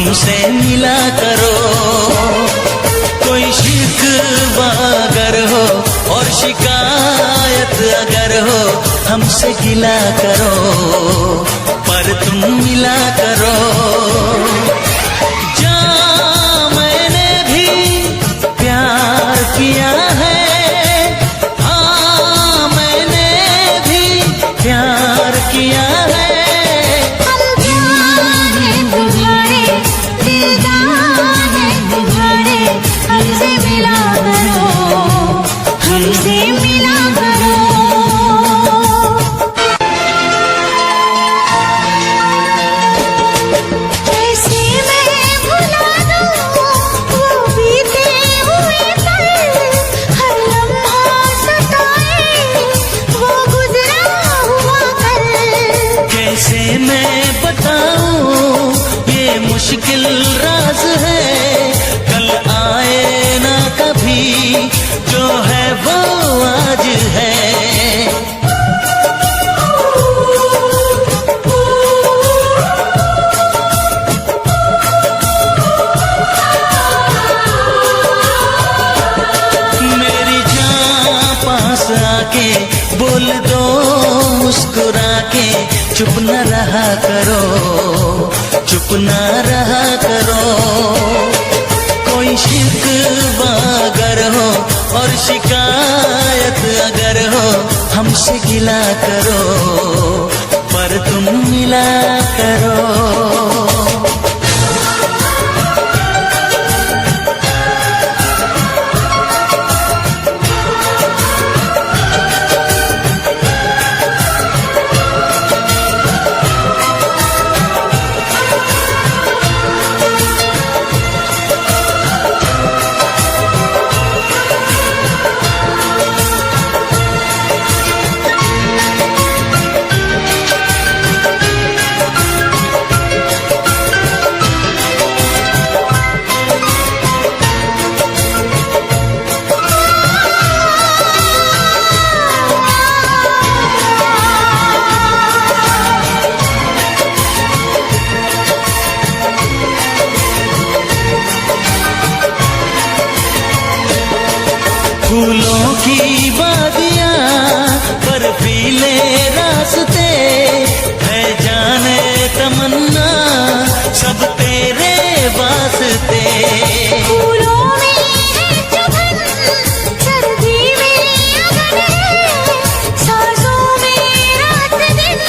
हमसे मिला करो। कोई शिकवा अगर हो और शिकायत अगर हो, हमसे गिला करो, पर तुम मिला करो। जहाँ मैंने भी प्यार किया है, हाँ मैंने भी प्यार किया है। हमसे मिला करो, हमसे मिला करो। कैसे मैं भुला दूँ वो बीते हुए पल, हर लम्हा सताए वो गुजरा हुआ कल। कैसे मैं बताऊं ये मुश्किल राज है, कल आए ना कभी, जो है वो आज है। मेरी जान पास आके बोल दो मुस्कुरा के, चुप न रहा करो, चुप न रहा करो। कोई शिकवा अगर हो और शिकायत अगर हो, हमसे गिला करो, पर तुम मिला करो। फूलों की वादियाँ बर्फीले रास्ते, है जाने तमन्ना सब तेरे वास्ते। फूलों में है चुभन, सर्दी में अगन है, सांसों में रात दिन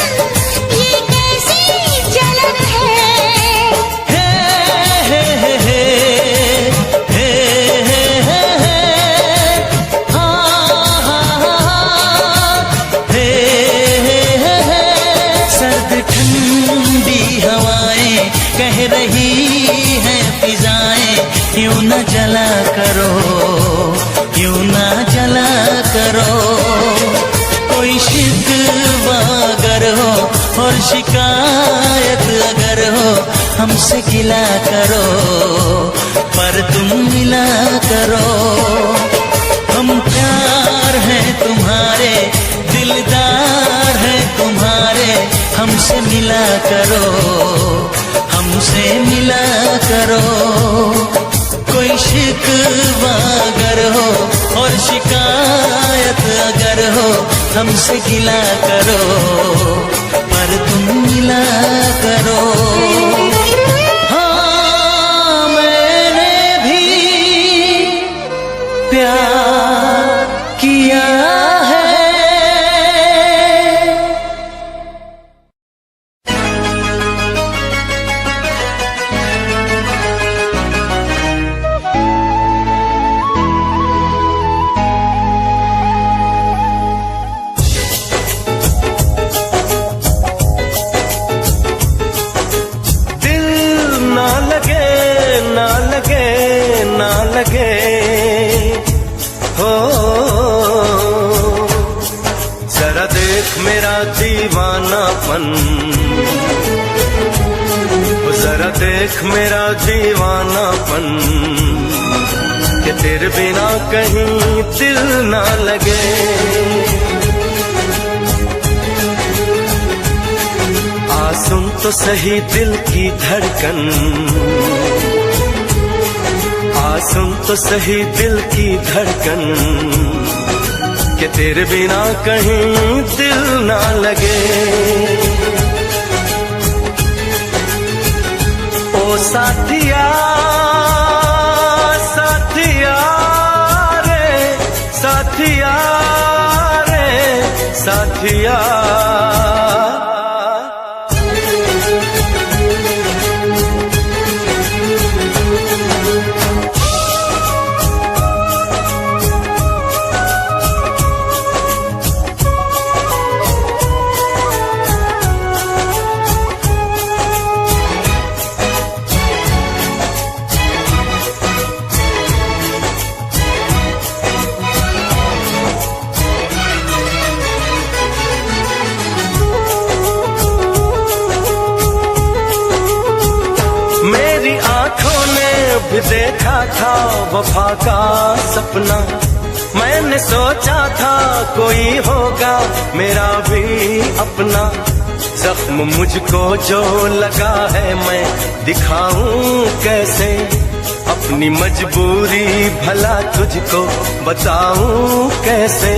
ये कैसी जलन है। हे हे हे हे हे हे हे, हाँ हाँ हाँ, हे हे हे हे। सर्द ठंडी हवाएं कह रही हैं फिजाएं, क्यों न जला करो, क्यों न जला करो। कोई शिकवा अगर हो और शिकायत अगर हो, हमसे गिला करो, पर तुम मिला करो। हम प्यार हैं तुम्हारे, दिलदार हैं तुम्हारे, हमसे मिला करो, हमसे मिला करो। कोई शिकवा अगर हो और शिकायत अगर हो, हमसे गिला करो, पर तुम मिला करो। हाँ मैंने भी प्यार किया है। हो जरा देख मेरा दीवानापन, जरा देख मेरा दीवानापन, कि तेरे बिना कहीं दिल ना लगे। आ सुन तो तो सही दिल की धड़कन, सुन तो सही दिल की धड़कन, कि तेरे बिना कहीं दिल ना लगे। ओ साथिया साथिया रे, साथिया रे साथिया। भी देखा था वफा का सपना, मैंने सोचा था कोई होगा मेरा भी अपना। जख्म मुझको जो लगा है मैं दिखाऊं कैसे, अपनी मजबूरी भला तुझको बताऊं कैसे।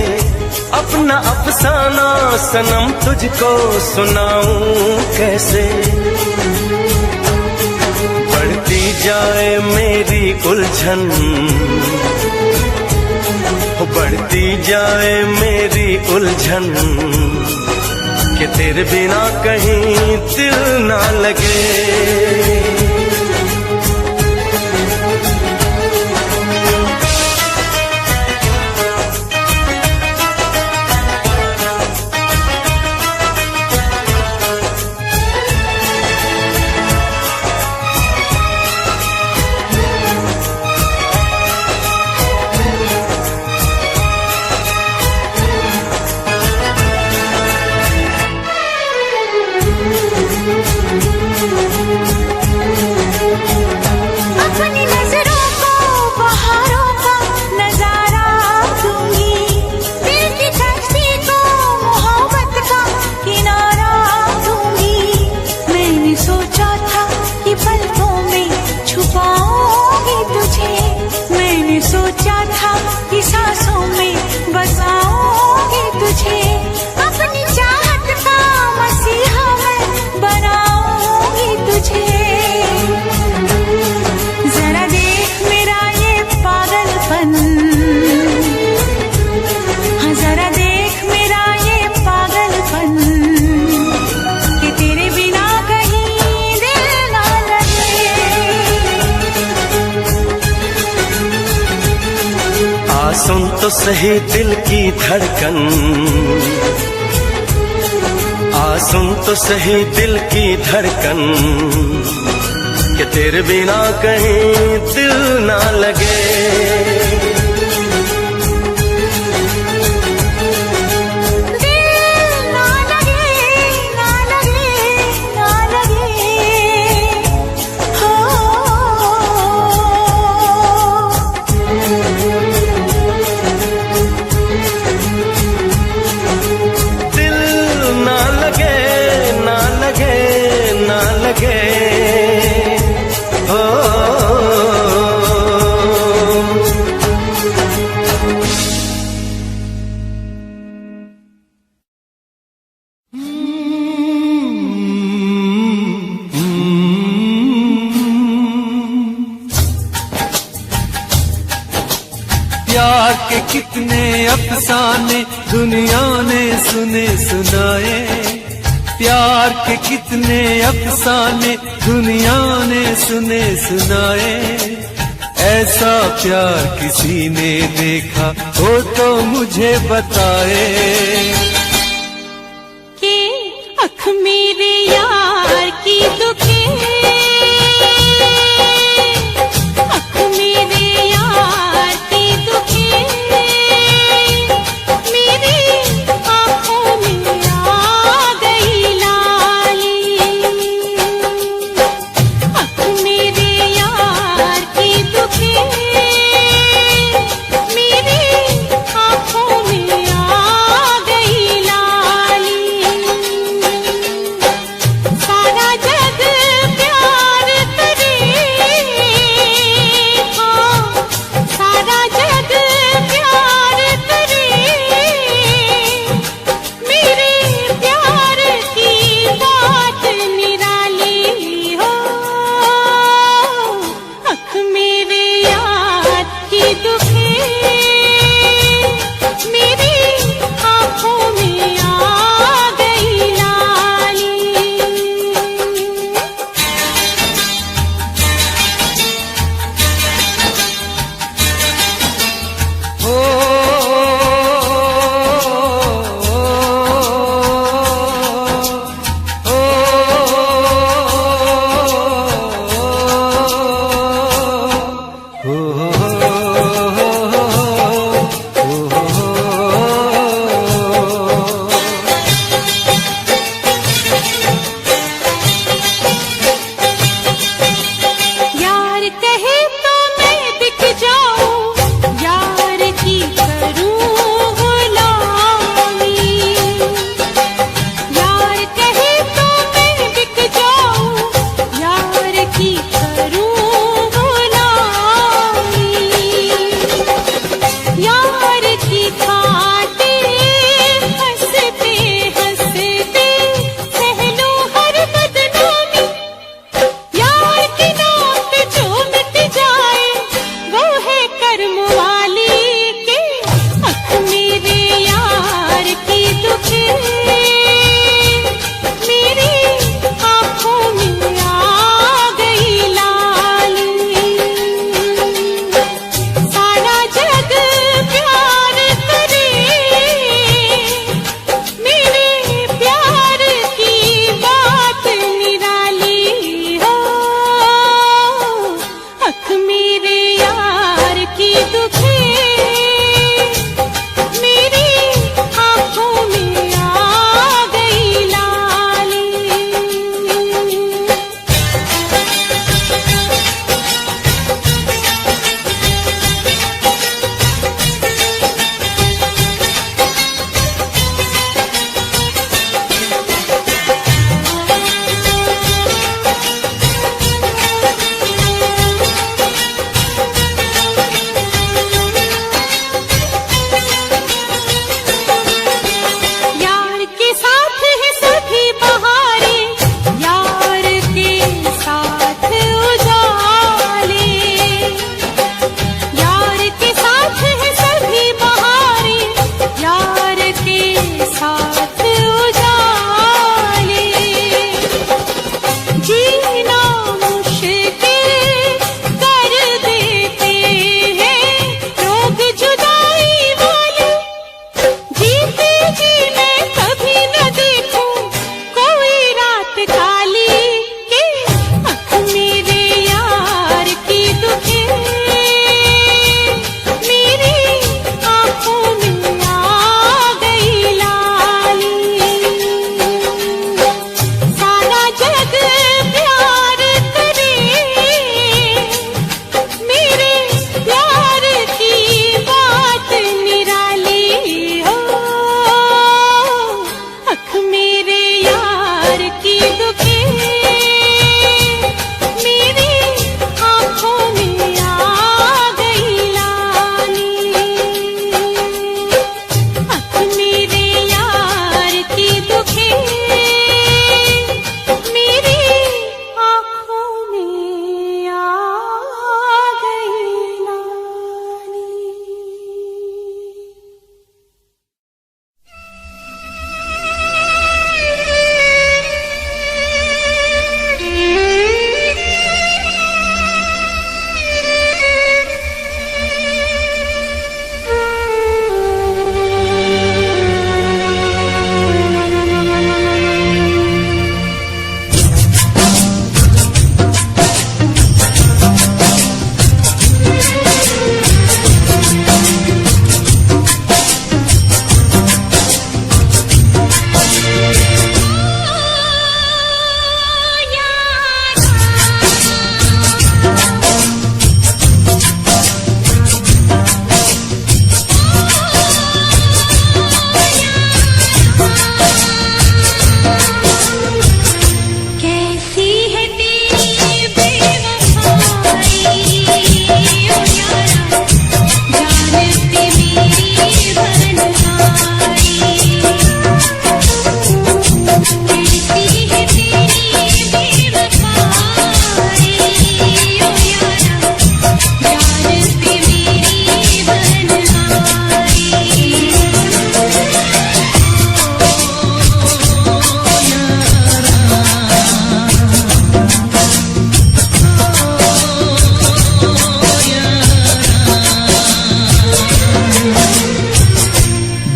अपना अफसाना सनम तुझको सुनाऊं कैसे। बढ़ती जाए मेरी उलझन, बढ़ती जाए मेरी उलझन, कि तेरे बिना कहीं दिल ना लगे। सुन तो सही दिल की धड़कन, सुन तो सही दिल की धड़कन, कि तेरे बिना कहीं दिल ना लगे। प्यार के कितने अफसाने दुनिया ने सुने सुनाए, प्यार के कितने अफसाने दुनिया ने सुने सुनाए। ऐसा प्यार किसी ने देखा हो तो मुझे बताए। कि अख मेरे यार की दुखी, राजा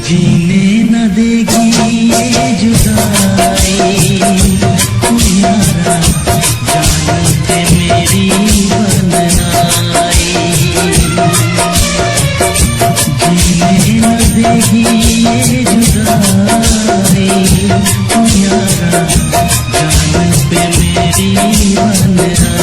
जीने न देगी ये जुदाई ओ यारा, जान पे मेरी बननाई। जीने न देगी ये जुदाई ओ यारा, जान पे मेरी बननाई।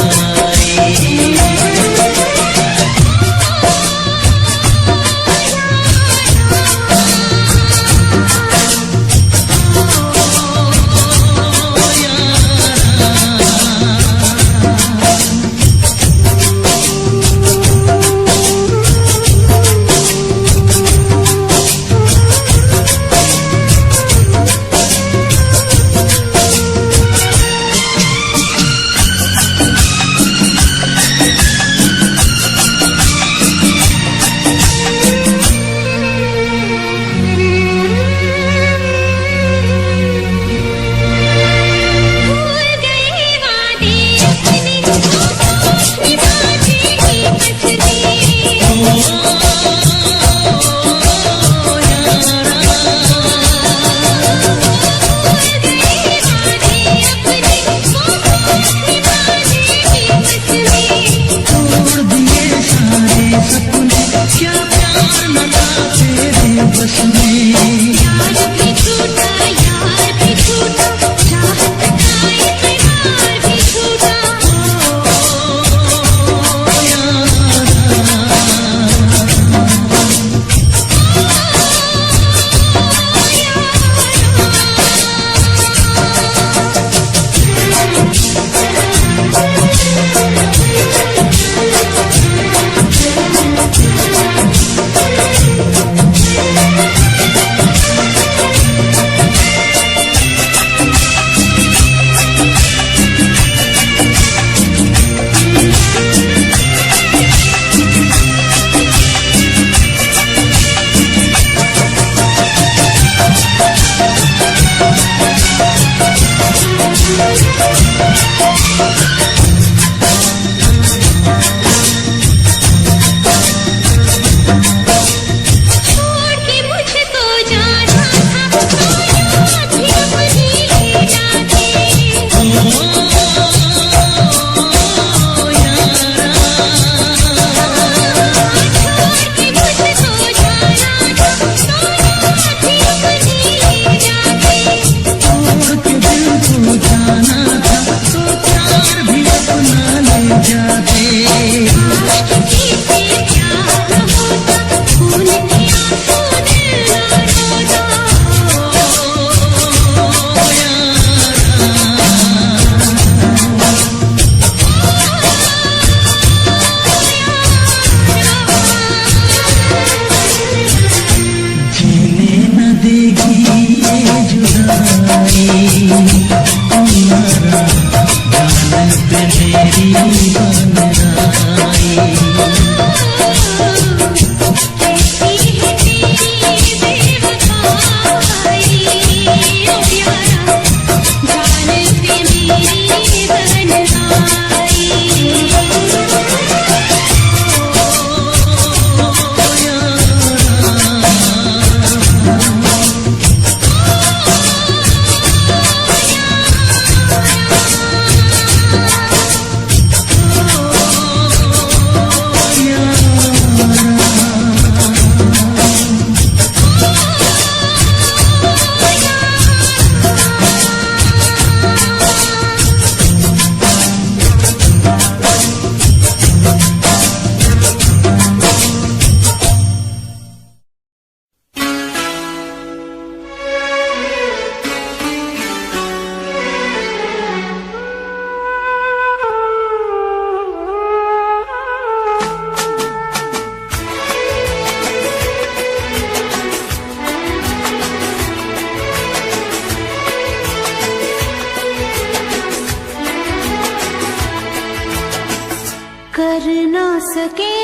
कर ना सके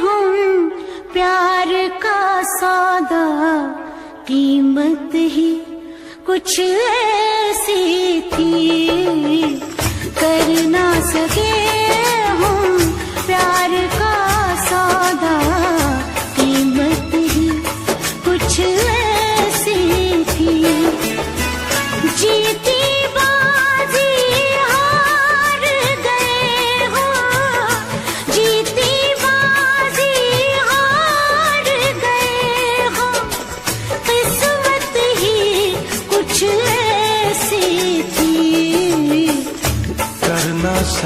हम प्यार का सौदा, कीमत ही कुछ ऐसी थी। कर ना सके हम प्यार का सौदा, कीमत ही कुछ ऐसी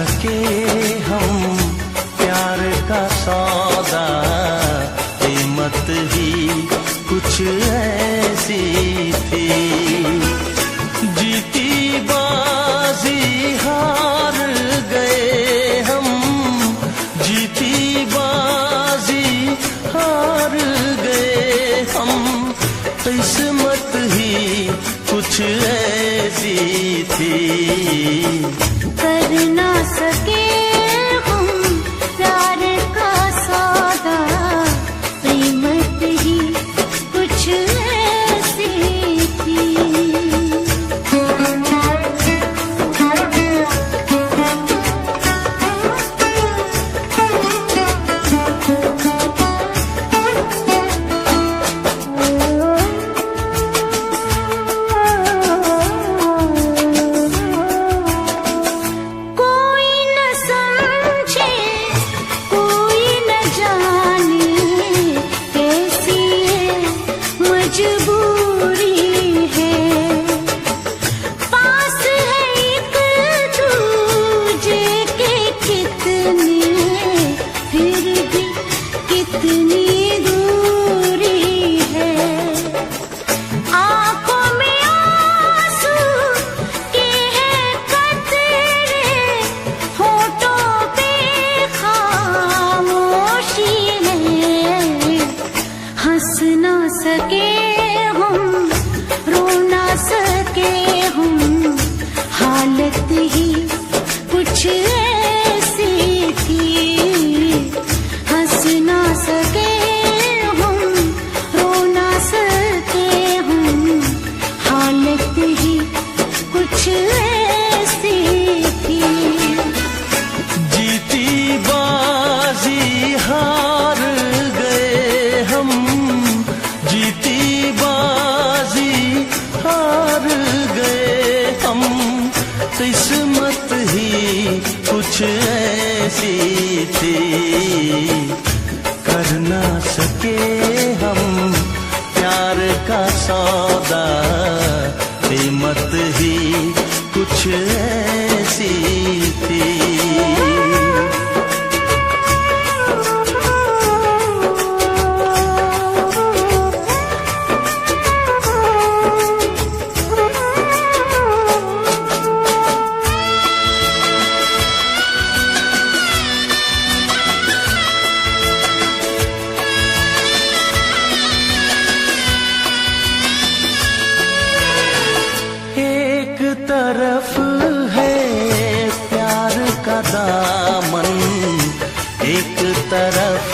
सके हम प्यार का सौदा, कीमत ही कुछ ऐसी थी। जीती बाजी हार गए हम, जीती बाजी हार गए हम, किस्मत ही कुछ ऐसी थी। कर ना सके हम प्यार का सौदा, कीमत ही कुछ ऐसी थी। किस्मत ही कुछ ऐसी थी। कर ना सके हम प्यार का सौदा, कीमत ही कुछ ऐसी थी। तरफ है प्यार का दामन, एक तरफ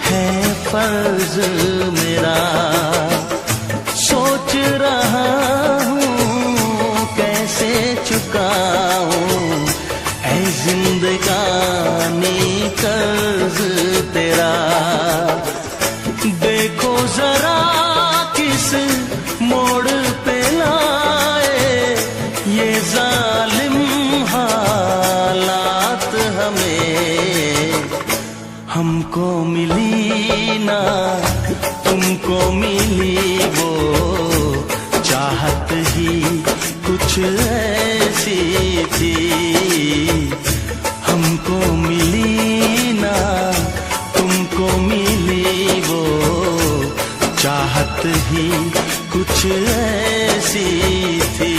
है फर्ज मेरा। सोच रहा हूँ कैसे चुकाऊं ऐ जिंदगानी कर्ज तेरा। देखो जरा किस मोड़ पे ये जालिम हालात हमें। हमको मिली ना तुमको मिली वो चाहत ही कुछ ऐसी थी। हमको मिली ना तुमको मिली वो चाहत ही कुछ ऐसी थी।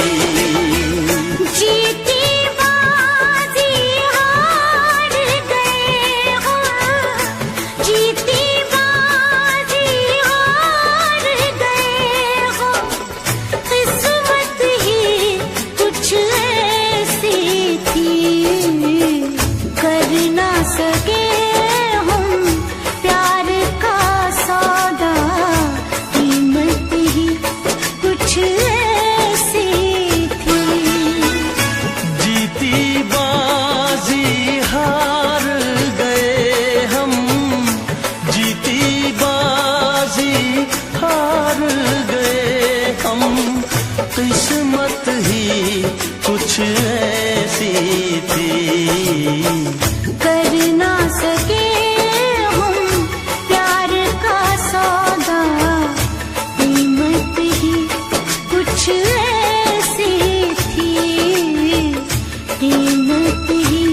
जीती बाजी हार गए हो, जीती बाजी हार गए हो, किस्मत ही कुछ ऐसी थी। कर ना सके हम प्यार का सौदा, कीमत ही कुछ किस्मत ही कुछ ऐसी थी। कर ना सके हम प्यार का सौदा, कीमत ही कुछ ऐसी थी। कीमत ही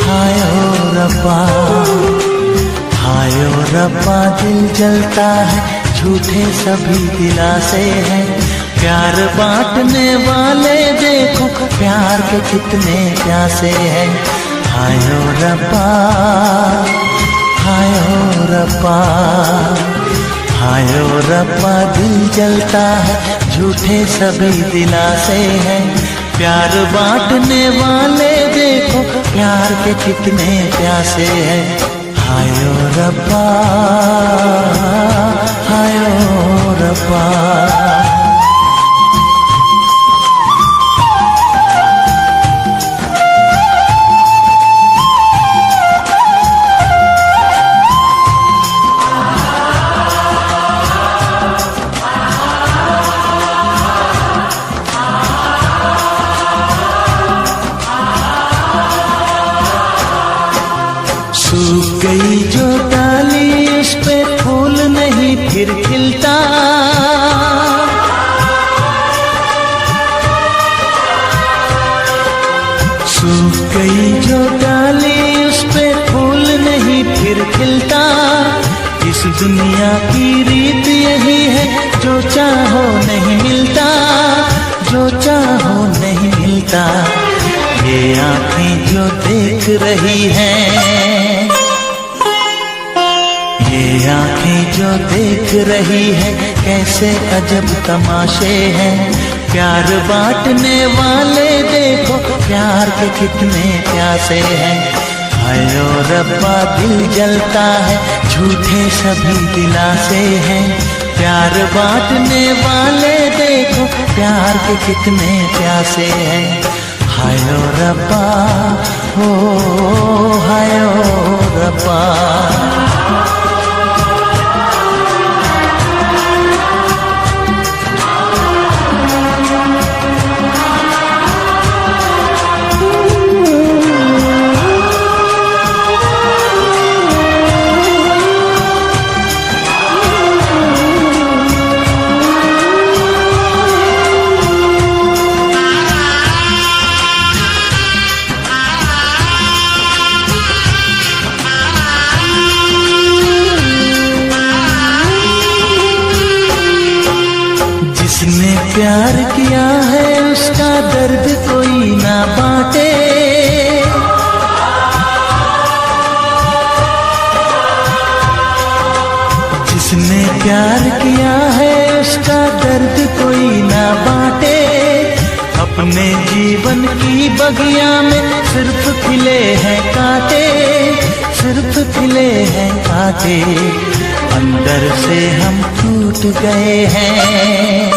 हाय ओ रब्बा, हाय ओ रब्बा दिल जलता है, झूठे सभी दिलासे हैं। प्यार बांटने वाले देखो प्यार के कितने प्यासे हैं। हाय ओ रब्बा, हाय ओ रब्बा, हाय ओ रब्बा दिल जलता है, झूठे सभी दिलासे हैं। प्यार बांटने वाले देखो प्यार के कितने प्यासे हैं। हाय ओ रब्बा, हाय ओ रब्बा। सूख गई जो डाली उस पे फूल नहीं फिर खिलता। सूख गई जो डाली उस पे फूल नहीं फिर खिलता। इस दुनिया की रीत यही है, जो चाहो नहीं मिलता, जो चाहो नहीं मिलता। ये आँखें जो देख रही हैं, ये आँखें जो देख रही है, कैसे अजब तमाशे हैं। प्यार बांटने वाले देखो प्यार के कितने प्यासे हैं। हाय ओ रब्बा दिल जलता है, झूठे सभी दिलासे हैं। प्यार बांटने वाले देखो प्यार के कितने प्यासे हैं। हाय ओ रब्बा, हो हाय ओ रब्बा। जिसने प्यार किया है उसका दर्द कोई ना बांटे। जिसने प्यार किया है उसका दर्द कोई ना बांटे। अपने जीवन की बगिया में सिर्फ खिले हैं कांटे, सिर्फ खिले हैं कांटे। अंदर से हम टूट गए हैं,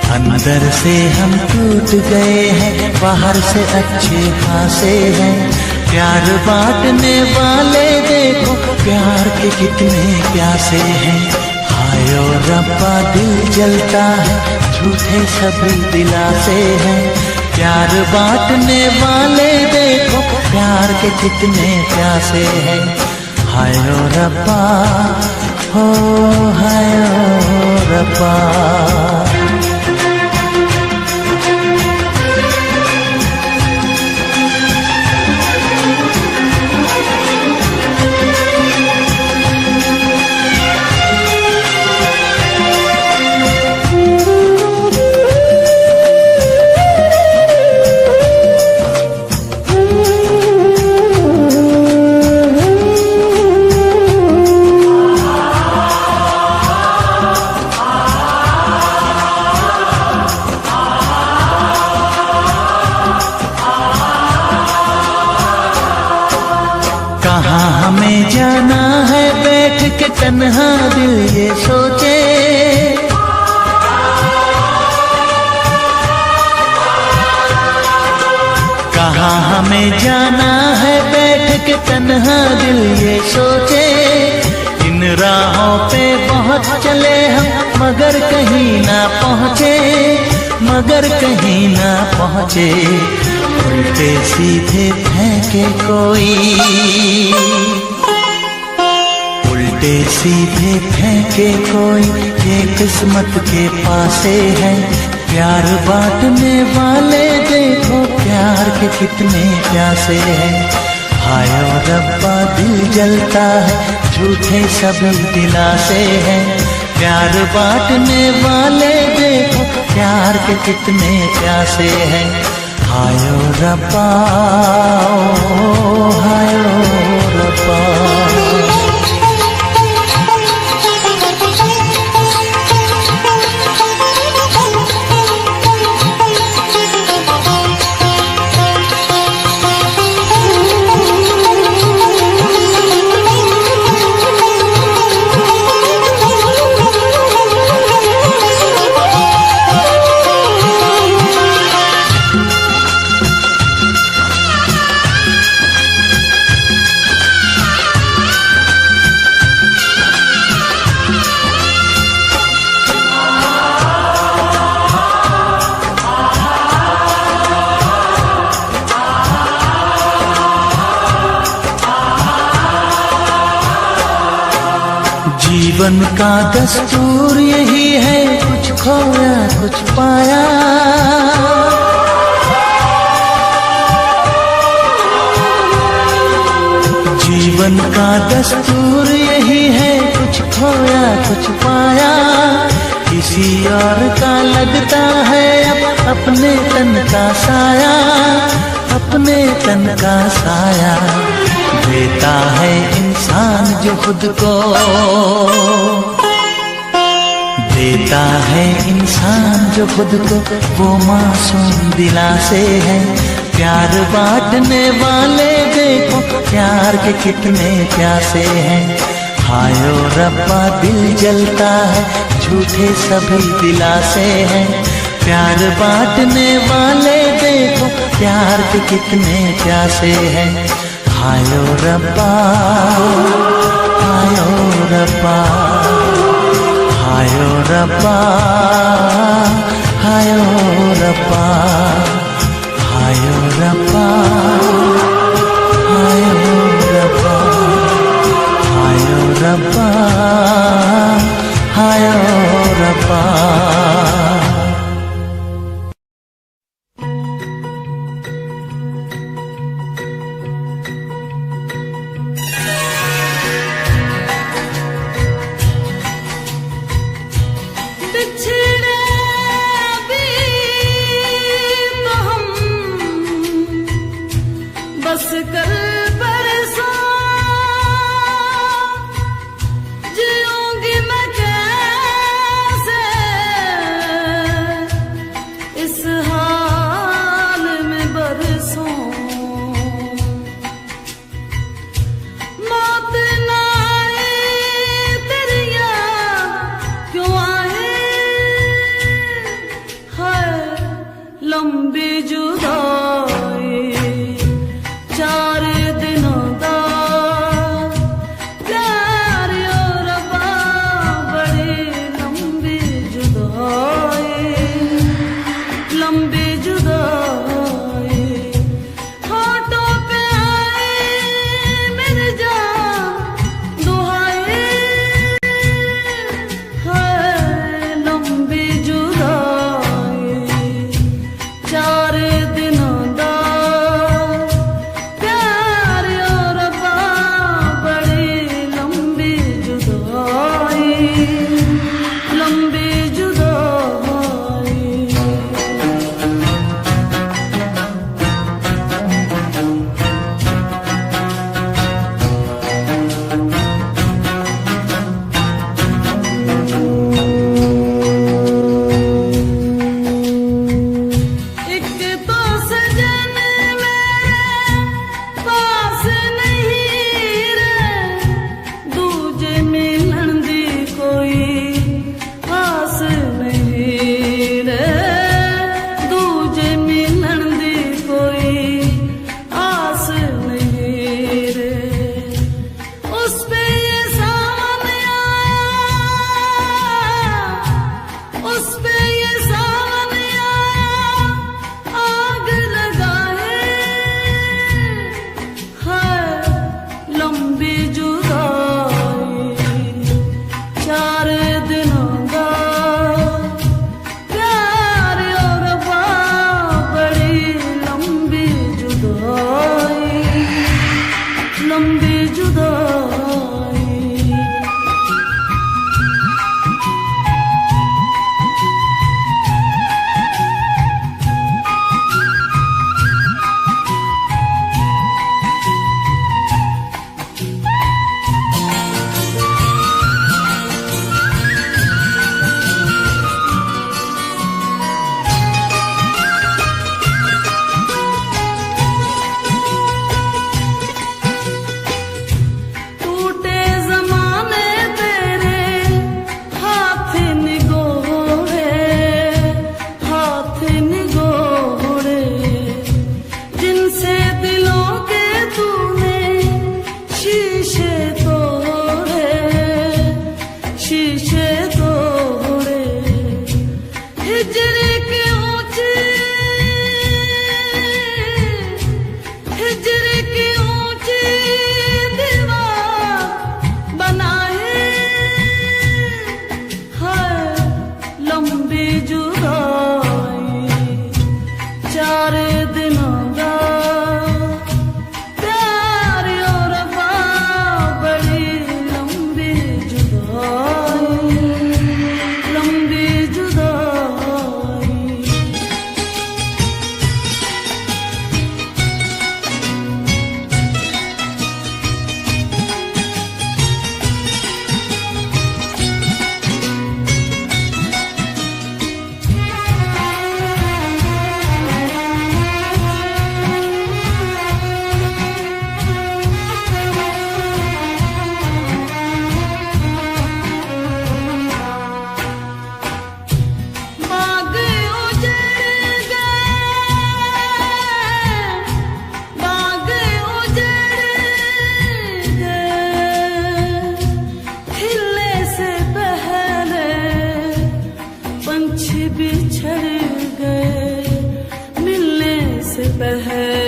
अंदर से हम टूट गए हैं, बाहर से अच्छे खासे हैं। प्यार बांटने वाले देखो प्यार के कितने प्यासे हैं। हाय ओ रब्बा दिल जलता है, झूठे सभी दिलासे हैं। प्यार बांटने वाले देखो प्यार के कितने प्यासे हैं। हाय ओ रब्बा, हो हाय ओ रब्बा। कहाँ हमें जाना है बैठ के तन्हा दिल ये सोचे। कहाँ हमें जाना है बैठ के तन्हा दिल ये सोचे। इन राहों पे बहुत चले हम मगर कहीं ना पहुँचे, मगर कहीं ना पहुँचे। उल्टे सीधे फेंके कोई, उल्टे सीधे फेंके कोई, ये किस्मत के पासे है। प्यार बांटने वाले देखो प्यार के कितने प्यासे हैं। हाय ओ रब्बा दिल जलता है झूठे सभी दिलासे हैं। प्यार बांटने वाले देखो प्यार के कितने प्यासे हैं। हाय ओ रब्बा ओ हाय ओ रब्बा। जीवन का दस्तूर यही है कुछ खोया कुछ पाया। जीवन का दस्तूर यही है कुछ खोया कुछ पाया। किसी और का लगता है अब अपने तन का साया, अपने तन का साया। देता है इंसान जो खुद को, देता है इंसान जो खुद को, वो मासूम दिलासे है। प्यार बांटने वाले देखो प्यार के कितने प्यासे हैं। हाय ओ रब्बा दिल जलता है झूठे सभी दिलासे हैं। प्यार बांटने वाले देखो प्यार के कितने प्यासे हैं। हाय ओ रब्बा हाय ओ रब्बा हाय ओ रब्बा हाय ओ रब्बा हाय ओ रब्बा हाय ओ रब्बा हाय ओ रब्बा हाय ओ रब्बा। बस कल बरसा जीऊंगी मैं कैसे इस हाल में बरसों। मौत ना आए तेरी याद क्यों आए, है लंबी जुदाई चार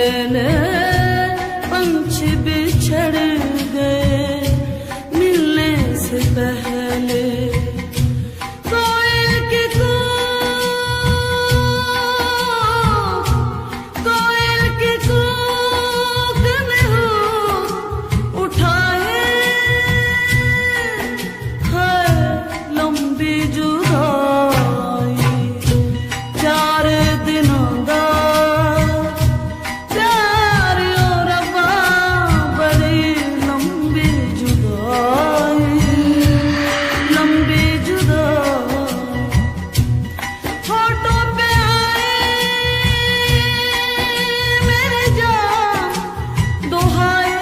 नैने पंछी बिछड़ गए मिलने से पहले। कोयल के कूक में हो उठाए है लंबी जुदाई। 4 दिनों दा प्यार और रब्बा बड़ी लंबी जुदाई, लंबी जुदाई। होठों पे आए मेरे जान दुहाए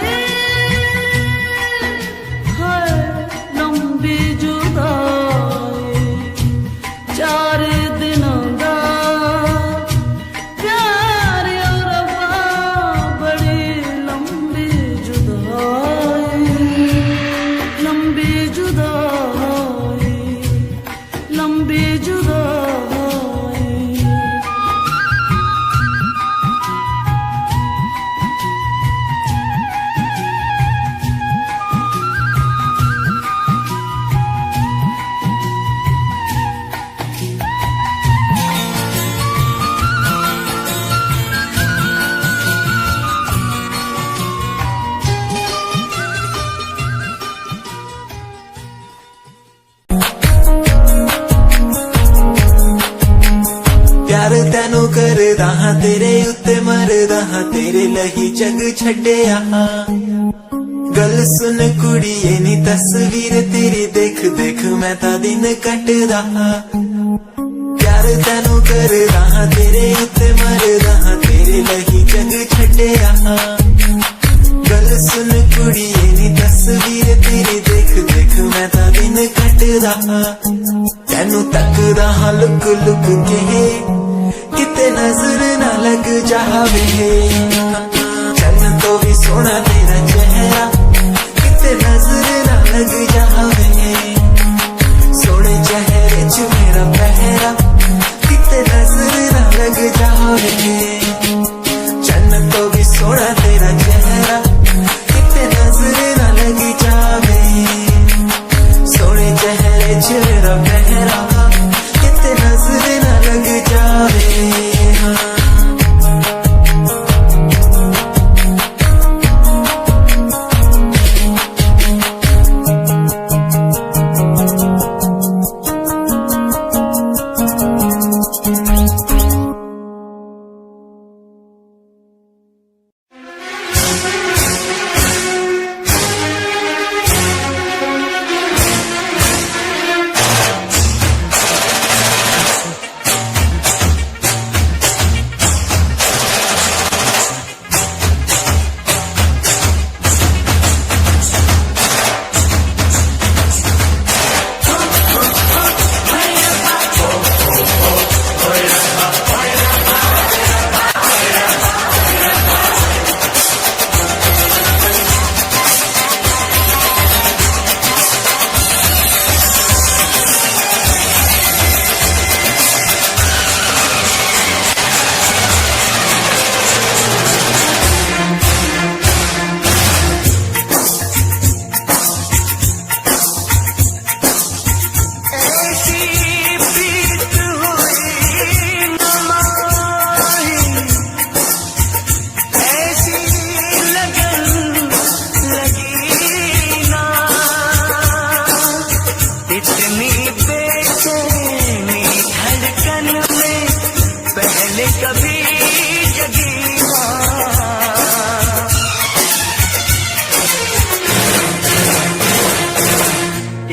है लंबी जुदाई। 4 दिनों दा प्यार और रब्बा बड़ी लंबी जुदाई, लंबी जुदाई, लंबी जुदाई। प्यार तैनू करदा हां तेरे उत्ते मरदा हां तेरे लही जग छड्डिया। गल सुन कुड़िए नी तस्वीर तेरी देख देख मैं ता दिन कटदा हां। प्यार तैनू करदा हां तेरे उत्ते मरदा हां तेरे लही जग छड्डिया। गल सुन कुड़िए नी तस्वीर तेरी देख देख मैं ता दिन कटदा हां। तैनू तकदा हां लुक लुक के किते नजर ना लग जावे। चन्न तो भी सोना तेरा चेहरा किते नजर ना लग जावे। सोने चेहरे च मेरा पहरा किते नजर ना लग जावे। चन्न तो भी सोना तेरा चेहरा किते नजर ना लग जावे। सोने चेहरे च मेरा पहरा किते नजर ना लग जावे।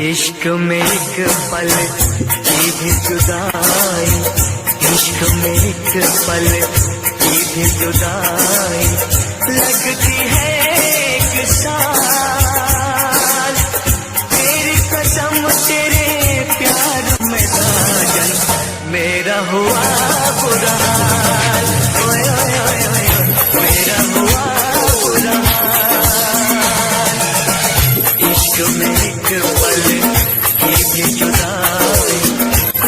इश्क में एक पल की भी जुदाई, इश्क में एक पल की भी जुदाई लगती है एक साल। तेरी कसम तेरे प्यार में साजन मेरा हुआ बुरा हाल। ओए ओए ओए ओए मेरा हुआ बुरा हाल। इश्क में एक पल की भी जुदाई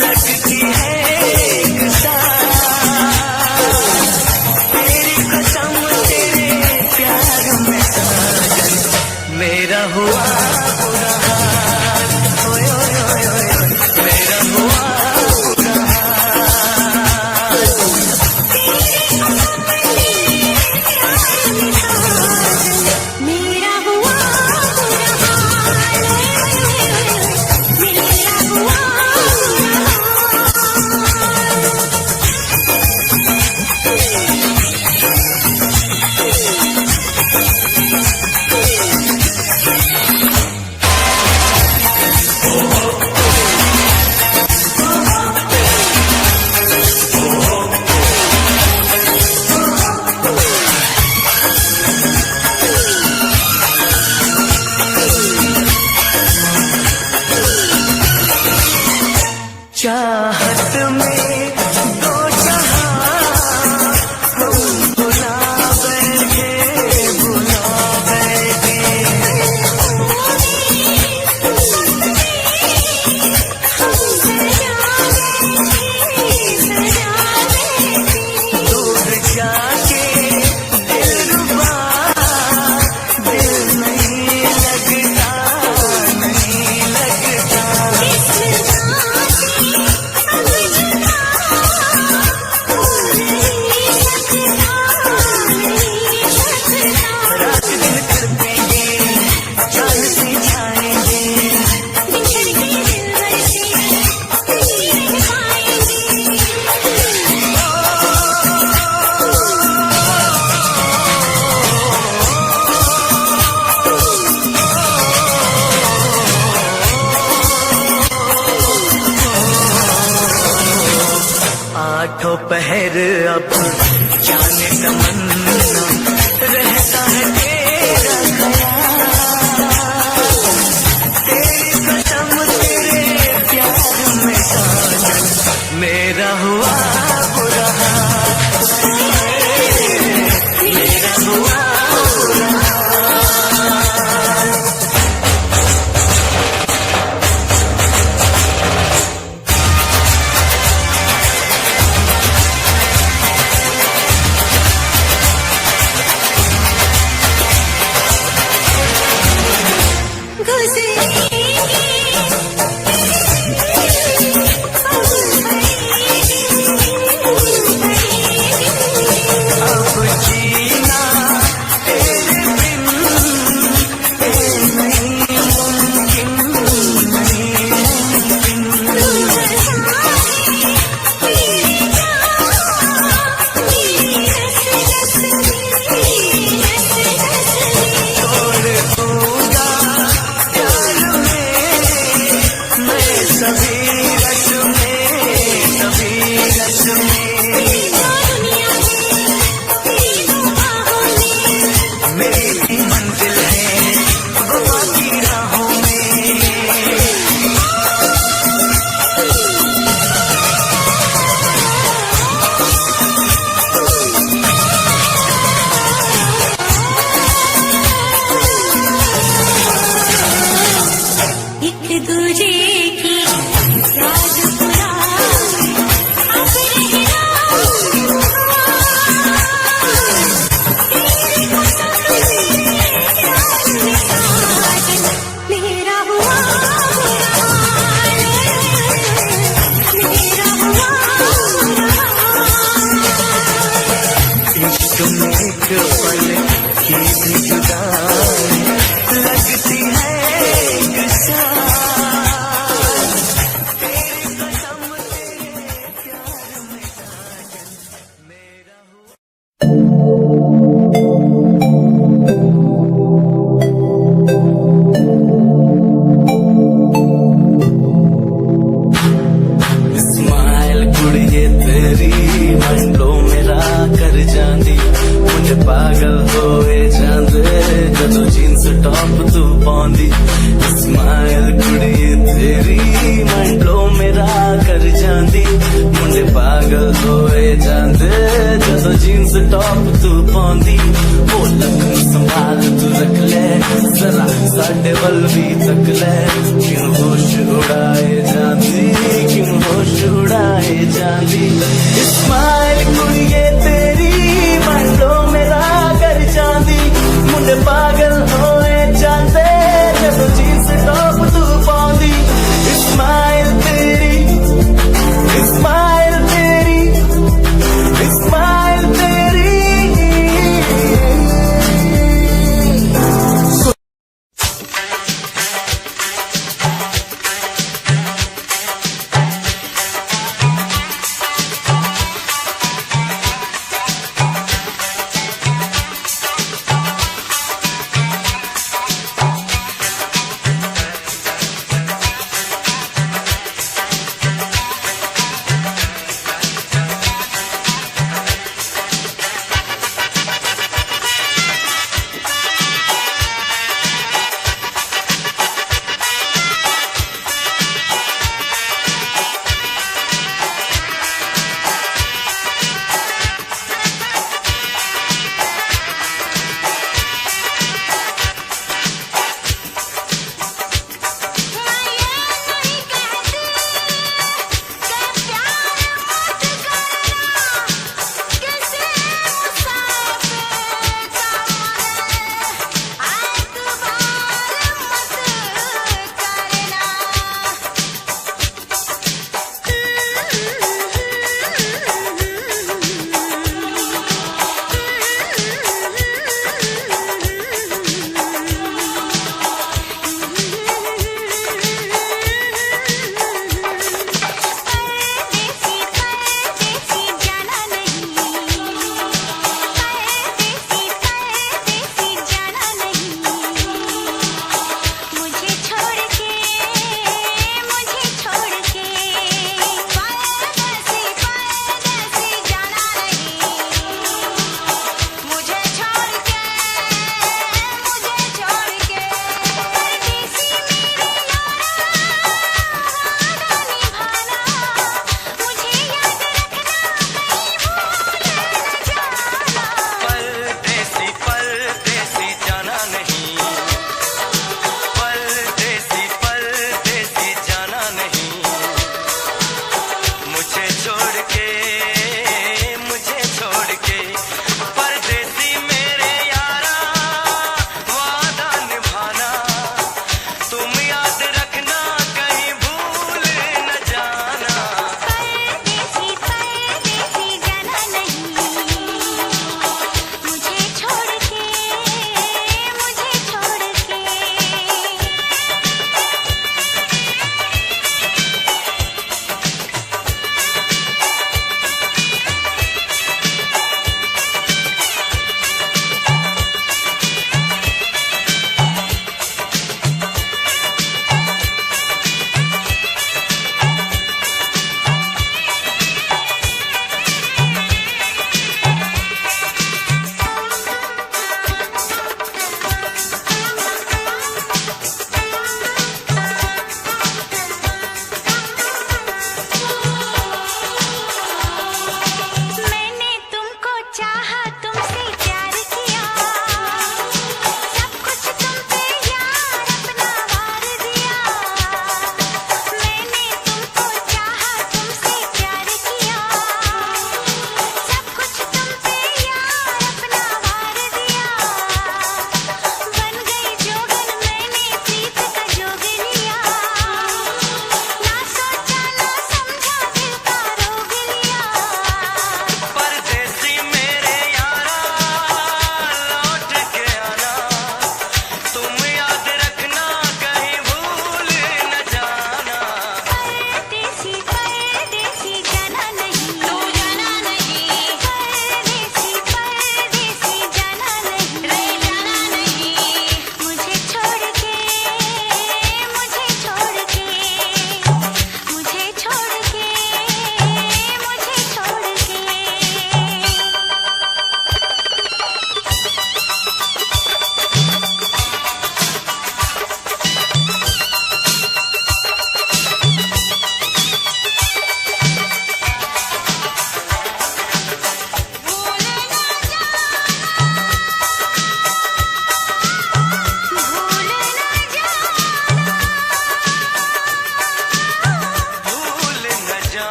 लगती है एक साल। तेरी कसम खैर अब जाने तमन्ना रहता है तेरा ख्याल, तेरी कसम तेरे प्यार में साजन मेरा हुआ बुरा हाल, मेरा हुआ बुरा हाल।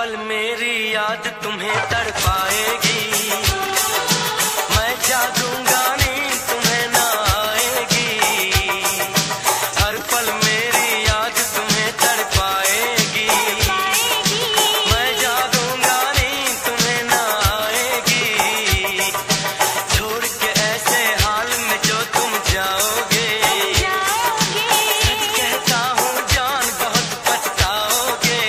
पल मेरी याद तुम्हें तड़पाएगी, मैं जागूंगा नींद तुम्हें ना आएगी। हर पल मेरी याद तुम्हें तड़पाएगी, मैं जागूंगा नींद तुम्हें ना आएगी। छोड़ के ऐसे हाल में जो तुम जाओगे, सच कहता हूँ जान बहुत पछताओगे।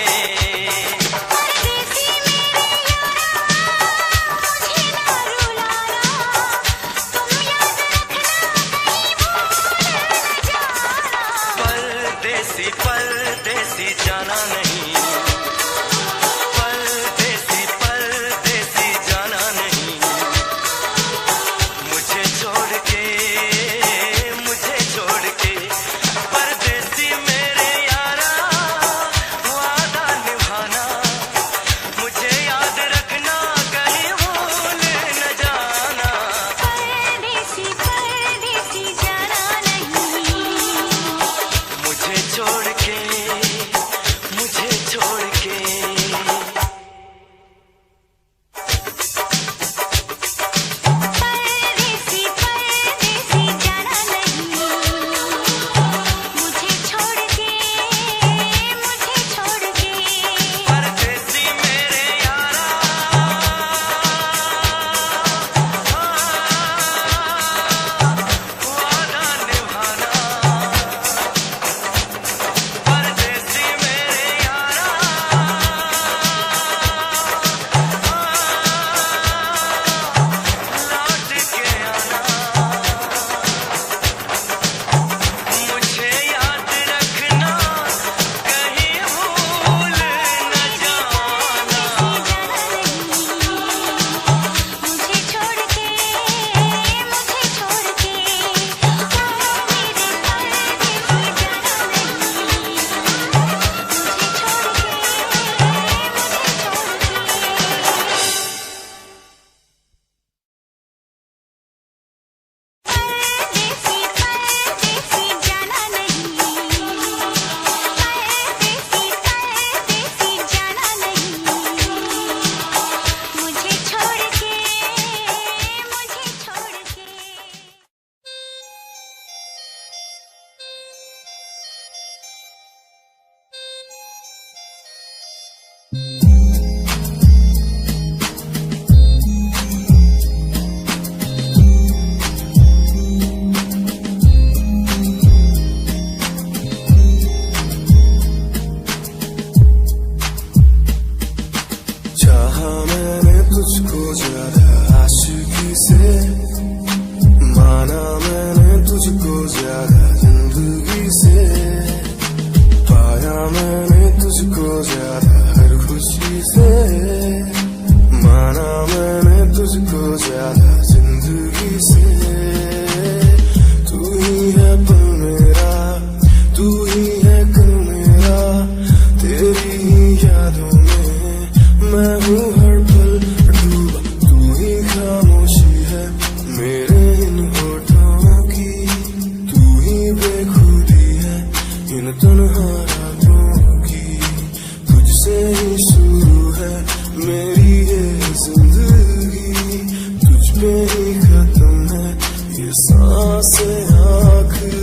परदेसी परदेसी जाना नहीं, परदेसी परदेसी जाना नहीं। मुझे छोड़ के, मुझे छोड़ के परदेसी मेरे यारा, वादा निभाना मुझे याद रखना, कहीं भूल न जाना। परदेसी परदेसी जाना नहीं, मुझे छोड़ के, मुझे छोड़ के। परदेसी परदेसी जाना नहीं, मुझे छोड़ के, मुझे छोड़ के। परदेसी मेरे यारा, वादा निभाना। परदेसी मेरे यारा, लौट के आना। मुझे याद रखना, कहीं भूल न जाना। मुझे छोड़ के, मुझे छोड़ के। मेरे परदेसी जाना नहीं, परदेसी परदेसी जाना नहीं। मुझे छोड़ के, मुझे छोड़ के। चाहा मैंने तुझको ज्यादा आशिकी से, माना मैंने तुझको ज्यादा जिंदगी से, पाया मैंने तुझको ज्यादा हर खुशी से, माना मैंने तुझको ज्यादा जिंदगी से। तू ही है पल मेरा, तू ही है कल मेरा, तेरी ही यादों में मैं हूँ हर पल डूबा। तू ही खामोशी है मेरे इन होठों की, तू ही बेखुदी है इन तन्हा रातों की। तुझसे ही शुरू है मेरी ये जिंदगी, तुझ पे ही खत्म है ये सांसें आखिरी।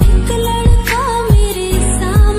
एक लड़का मेरे सामने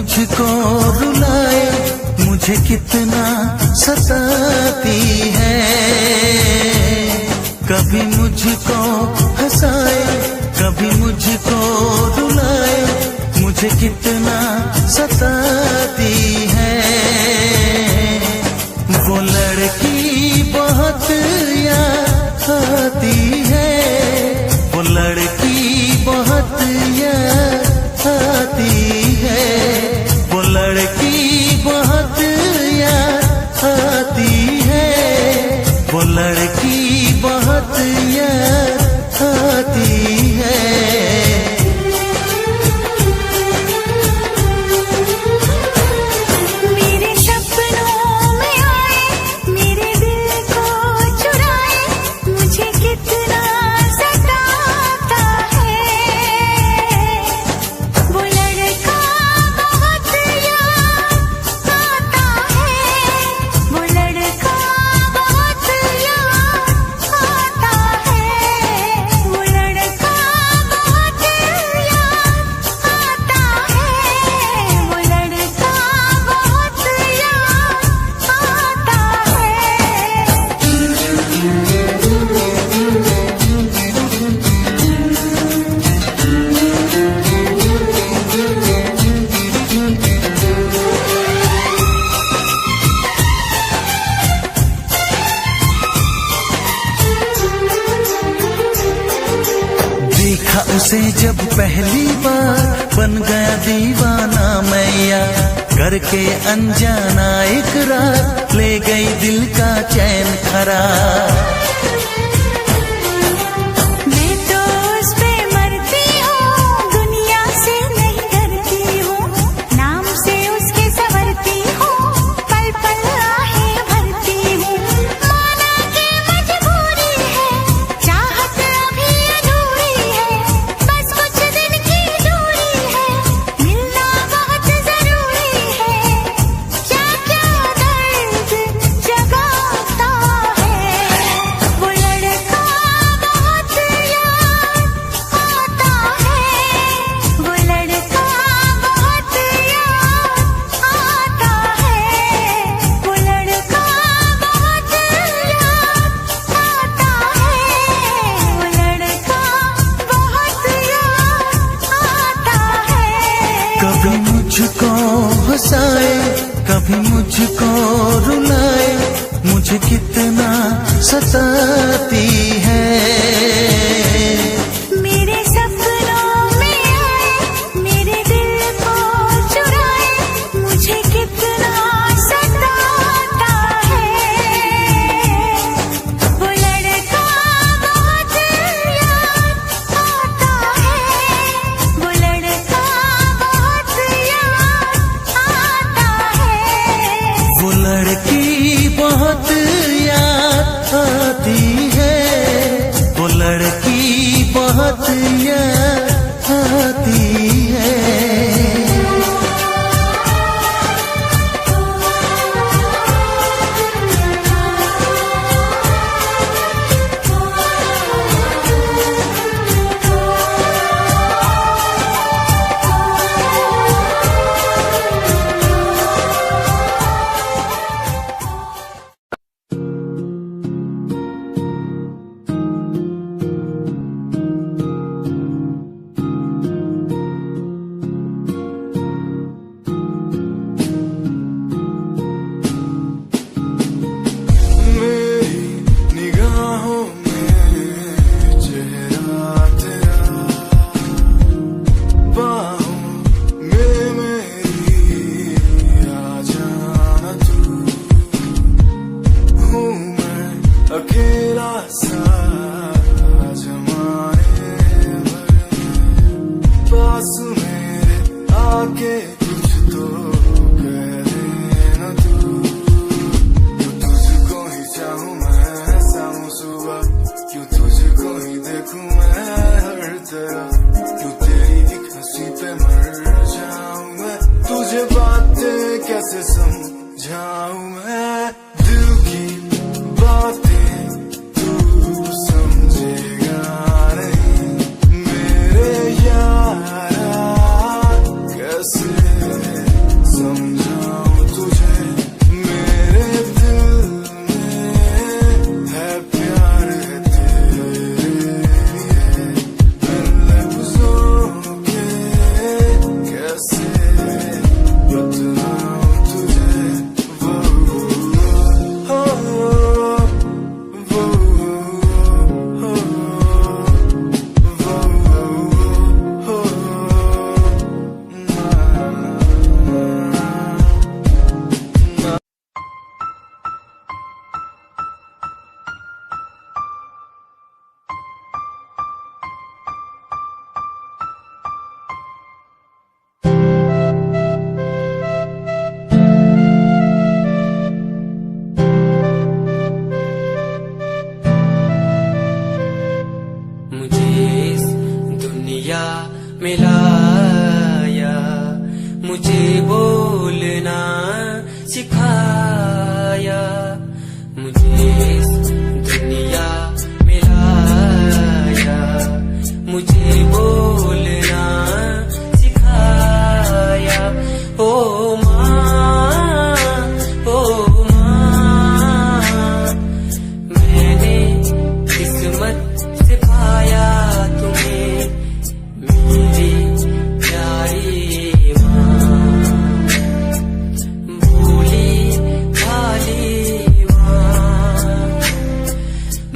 मुझको रुलाए, मुझे कितना सताती है। कभी मुझको हंसाए, कभी मुझको रुलाए, मुझे कितना सताती है। वो लड़की बहुत याद आती है, वो लड़की बहुत याद आती है, वो लड़की बहुत याद आती है, वो लड़की बहुत याद आती है। मेरे सपनों में आए, मेरे दिल को चुराए, मुझे कितना सताता है। वो लड़का बहुत याद आता है, वो लड़का बहुत याद आता है, वो लड़का बहुत याद आता है, वो लड़का बहुत याद आता देखा उसे जब पहली बार, बन गया दीवाना मैया, करके अनजाना इकरार, ले गई दिल का चैन करार। मैं तो उस पे मरती हूँ, दुनिया से नहीं डरती हूँ, नाम से उसके संवरती हूँ, पल पल आहें भरती हूँ। माना कि मजबूरी है, चाहत अभी अधूरी है, बस कुछ दिन की दूरी है, मिलना बहुत जरूरी है। क्या क्या दर्द जगाता है, वो लड़का बहुत याद आता है, वो लड़का बहुत याद आता है, वो लड़का बहुत याद आता है, वो लड़का बहुत याद आता है। कभी मुझको हंसाए, कभी मुझको रुलाए, मुझे कितना सताती है। मेरे सपनों में आए, मेरे दिल को चुराए, मुझे कितना सताता है। वो लड़का बहुत याद आता है, वो लड़का बहुत याद आता है। वो लड़की बहुत याद आती है,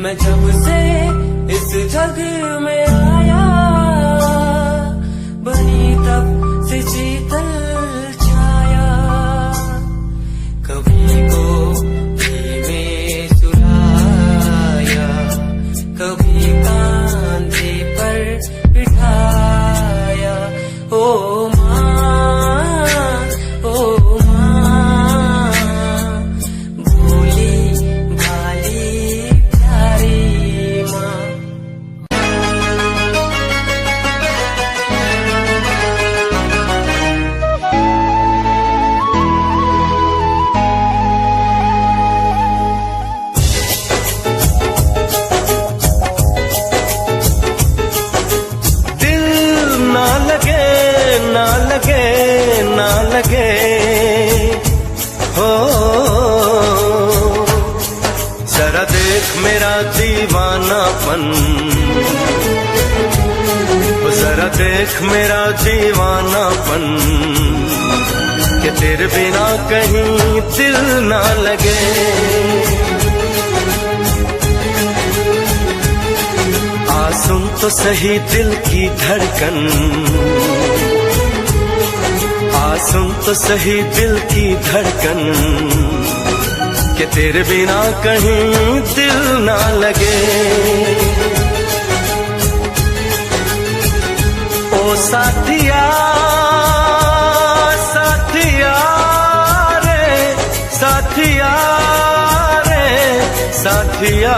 मैं जब से इस जग में आया, बनी तब से शीतल छाया। कभी गोदी में सुलाया, कभी कांधे पर बिठाया। ओ माँ, ओ माँ, भोली भाली प्यारी माँ। ना लगे, ना लगे हो, जरा देख मेरा दीवानापन, जरा देख मेरा दीवानापन, कि तेरे बिना कहीं दिल ना लगे। आ सुन तो सही दिल की धड़कन, आ सुन तो सही दिल की धड़कन, कि तेरे बिना कहीं दिल ना लगे। ओ साथिया, साथिया रे, साथिया रे, साथिया।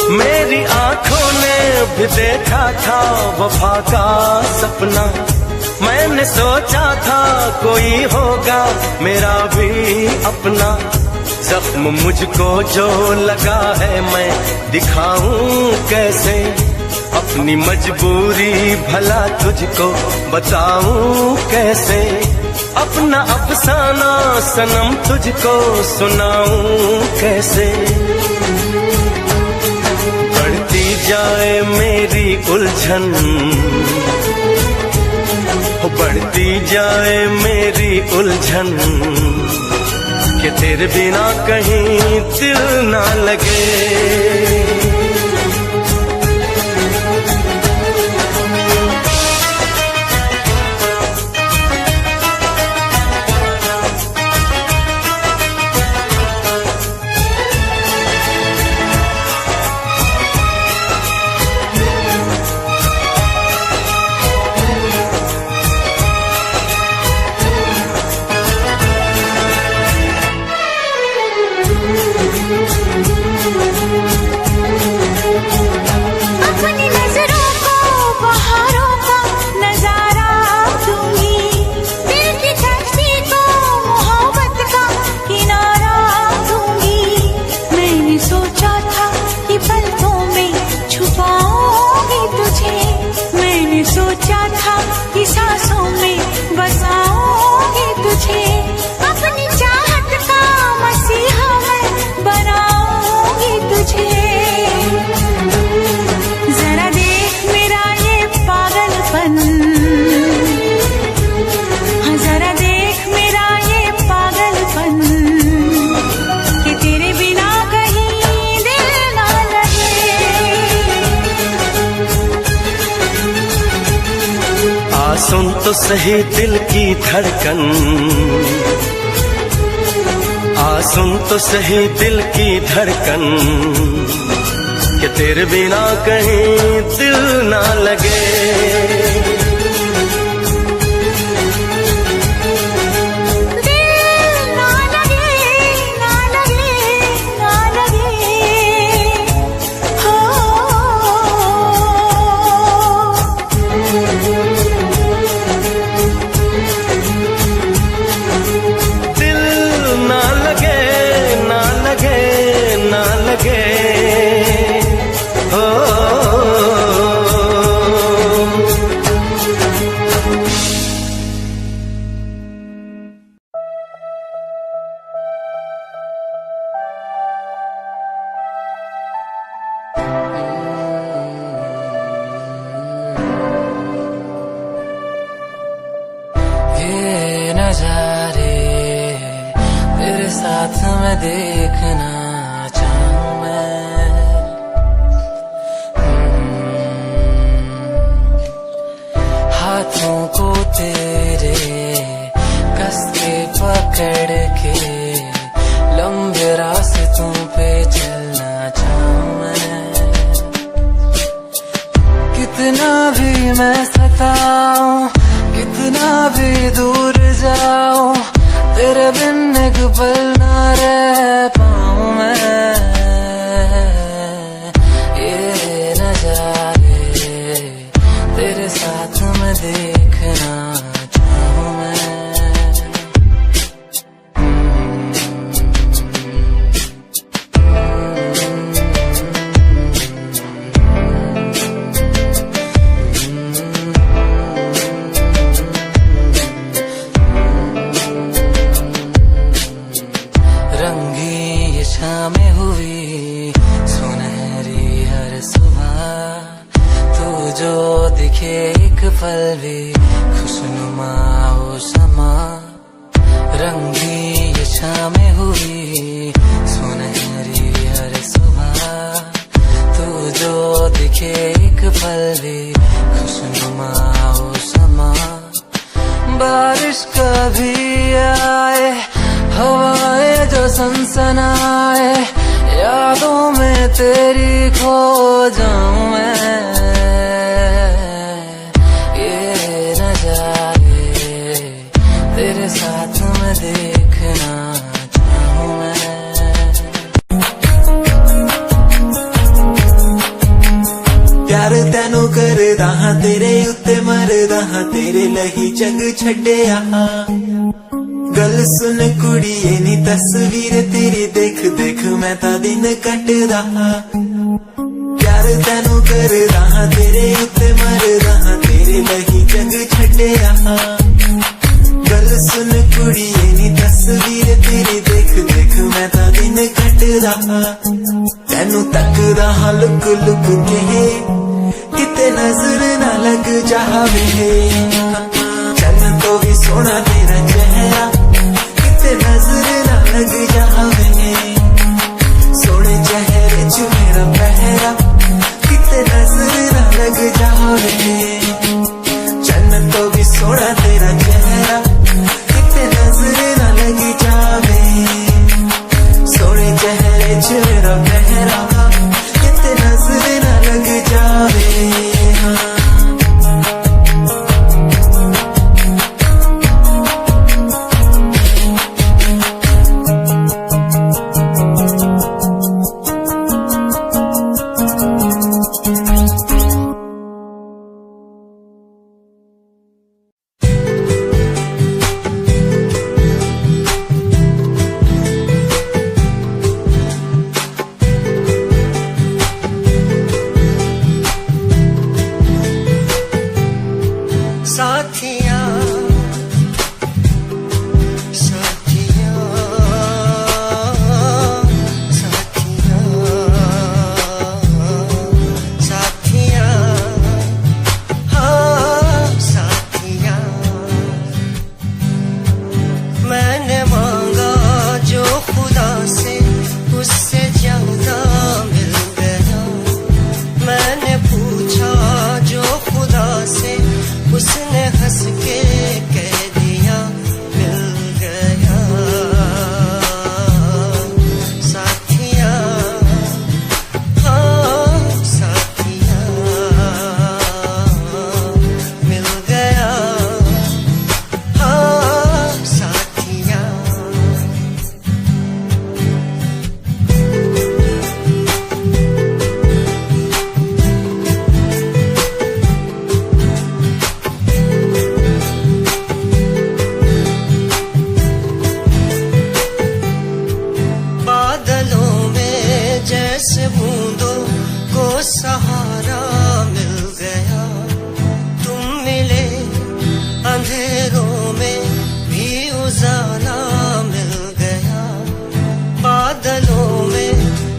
मेरी आंखों ने भी देखा था वफा का सपना, मैंने सोचा था कोई होगा मेरा भी अपना। जख्म मुझको जो लगा है मैं दिखाऊं कैसे, अपनी मजबूरी भला तुझको बताऊं कैसे। अपना अफसाना सनम तुझको सुनाऊं कैसे। बढ़ती जाए मेरी उलझन, बढ़ती जाए मेरी उलझन, कि तेरे बिना कहीं दिल ना लगे। सुन तो सही दिल की धड़कन, आ सुन तो सही दिल की धड़कन, कि तेरे बिना कहीं दिल ना लगे। नजारे तेरे साथ में देखना चाहूं मैं। हाथों को तेरे कस के पकड़ के लंबे रास्तों पे चलना चाहूं मैं। कितना भी मैं सताऊं, कितना भी दूर जाऊं, तेरे बिन एक पल ना रह पाऊं मैं। ये नजारे तेरे साथ में देखना चाहूं मैं। रंगी ये शामें हुई सुनहरी हर सुबह, तू जो दिखे एक पल भी खुशनुमा हो समा। रंगी ये शामें हुई सुनहरी हर सुबह, तू जो दिखे एक पल भी खुशनुमा हो समा। बारिश कभी आए, हवाएं जो सनसनाए, यादों में तेरी खो जाऊं मैं। ये नजारे तेरे साथ में देखना चाहूं मैं। प्यार तैनू करदा हां, तेरे उत्ते मरदा हां, तेरे लही जग छड्डिया। गल सुन कुड़िए नी तस्वीर तेरी देख देख मैं ता दिन कटदा हां। प्यार तैनू करदा हां, तेरे उत्ते मरदा हां, तेरे लही जग छड्डिया। गल सुन कुड़िए नी तस्वीर तेरी देख देख मैं ता दिन कटदा हां। तैनू तकदा हां लुक लुक के, किते नजर ना लग जावे। चन्न तो भी सोना तेरा चेहरा, किते नजर ना लग जावे। सोने चेहरे च मेरा पहरा, किते नजर ना लग जावे। चन्न तो भी सोना तेरा चेहरा, किते नजर ना लग जावे। सोने चेहरे च मेरा पहरा, किते नजर ना लग जावे।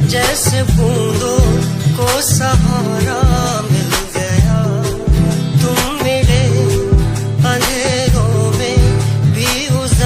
जैसे बूंदों को सहारा मिल गया, तुम मिले अंधेरों में भी उस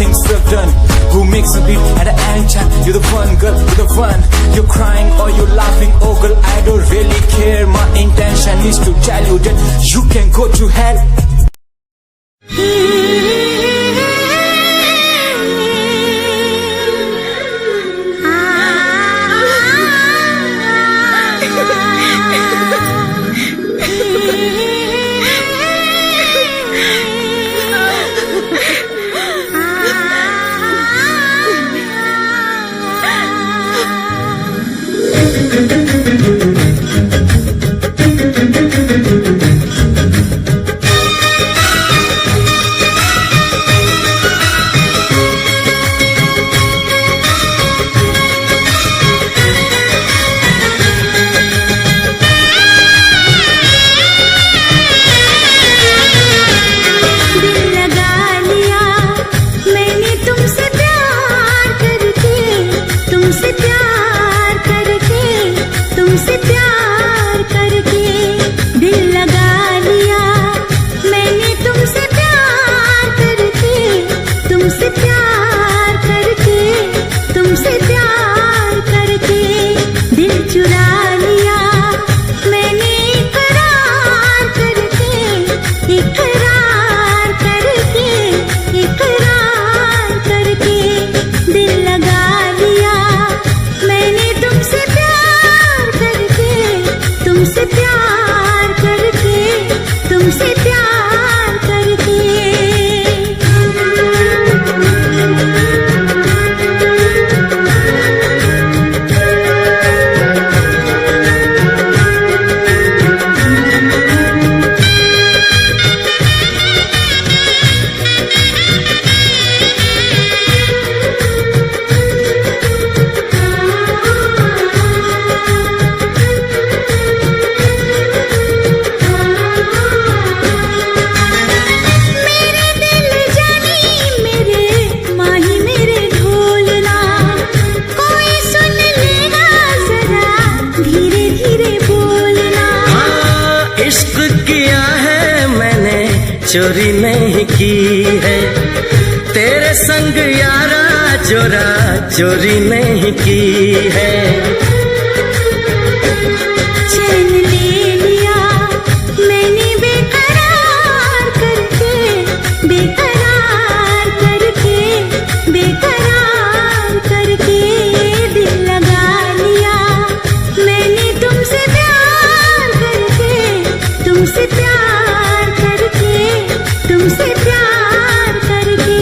things well done. Who makes a beat at the end time? You're the one, girl, you're the one. You're crying or you're laughing, oh girl, I don't really care. My intention is to tell you that you can go to hell. चोरी नहीं की है तेरे संग यारा, चोरा चोरी नहीं की है। चैन ले लिया मैंने बेकरार करके, बेकरार करके, बेकरार करके दिल लगा लिया मैंने तुमसे प्यार करके, तुमसे प्यार करके, तुमसे प्यार करके।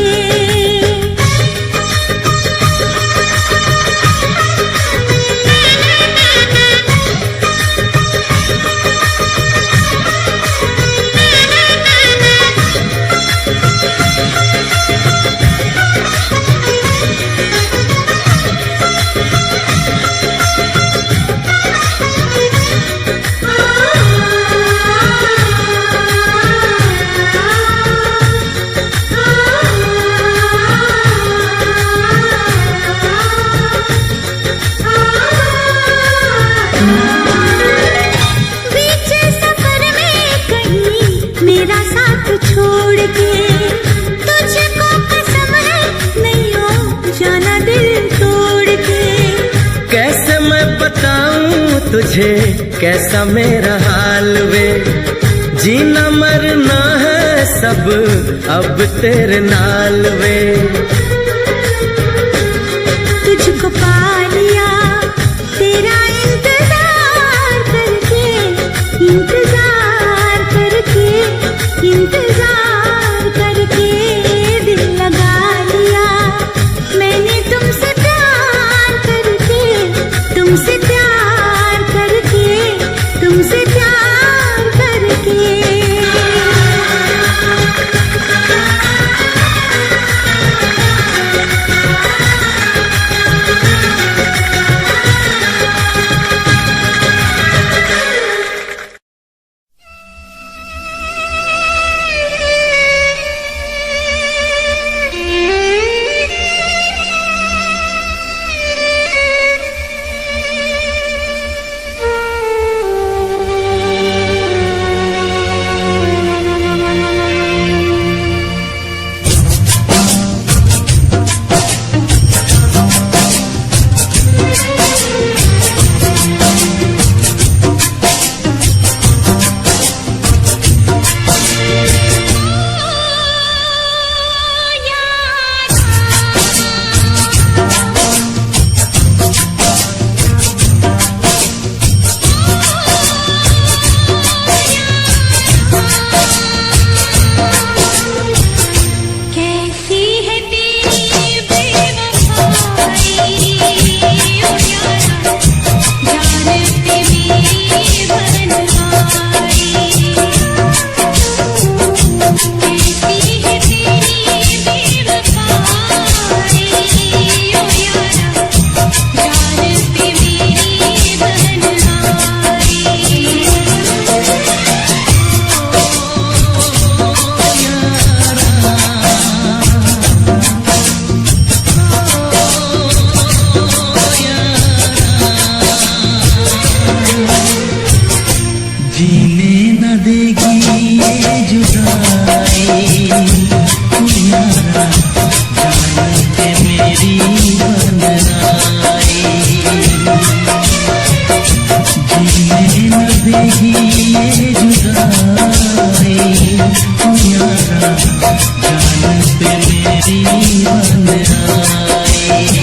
छोड़ के तुझको कसम है नहीं हो जाना दिल तोड़ के। कैसे मैं बताऊं तुझे कैसा मेरा हाल वे, जीना मरना है सब अब तेरे नाल वे। तुझको पा लिया तेरा इंतजार करके, इंतजार करके, इंतजार करके दिल लगा लिया मैंने तुमसे प्यार करके, तुमसे प्यार करके, तुमसे प्यार करके। पे मेरी बन आई।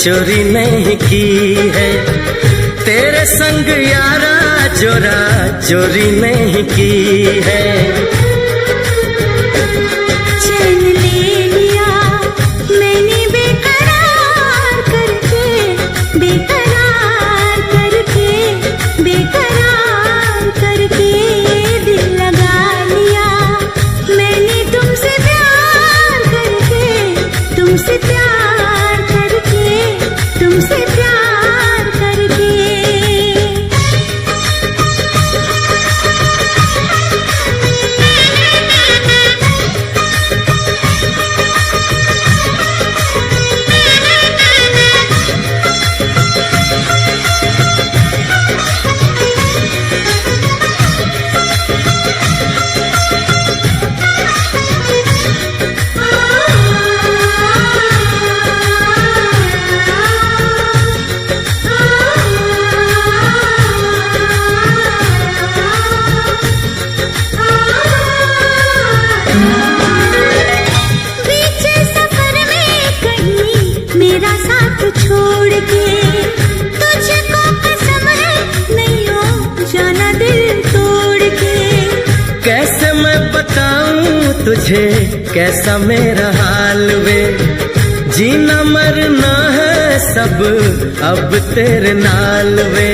चोरी नहीं की है, तेरे संग यारा जोरा चोरी नहीं की है। चैन ले लिया मैंने बेकरार करके, बेकरार करके, बेकरार करके दिल लगा लिया मैंने तुमसे प्यार करके, तुमसे प्यार करके, तुमसे प्यार करके। बीच सफर में कहीं मेरा साथ छोड़ के, तुझको कसम है नहीं हो जाना दिल तोड़ के। कैसे मैं बताऊं तुझे कैसा मेरा हाल वे, जीना मरना है सब अब तेरे नाल वे।